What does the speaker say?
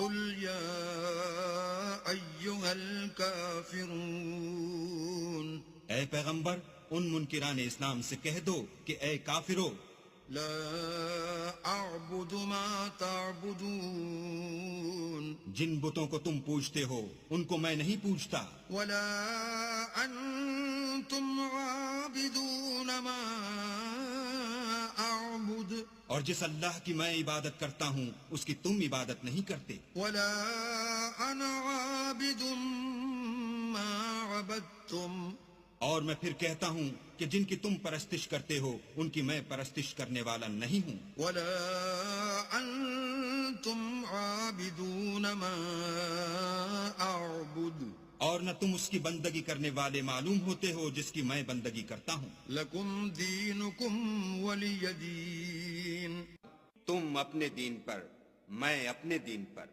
قل يا أيها الكافرون اے پیغمبر ان منکران اسلام سے کہہ دو کہ اے کافرو، لا أعبد ما تعبدون جن بتوں کو تم پوجتے ہو ان کو میں نہیں پوجتا، ولا أنتم عابدون ما أعبد اور جس اللہ کی میں عبادت کرتا ہوں اس کی تم عبادت نہیں کرتے، ولا أنا عابد ما عبدتم اور میں پھر کہتا ہوں کہ جن کی تم پرستش کرتے ہو ان کی میں پرستش کرنے والا نہیں ہوں، ولا أنتم عابدون ما أعبد اور نہ تم اس کی بندگی کرنے والے معلوم ہوتے ہو جس کی میں بندگی کرتا ہوں۔ لكم دينكم ولي دين تم اپنے دین پر، میں اپنے دین پر۔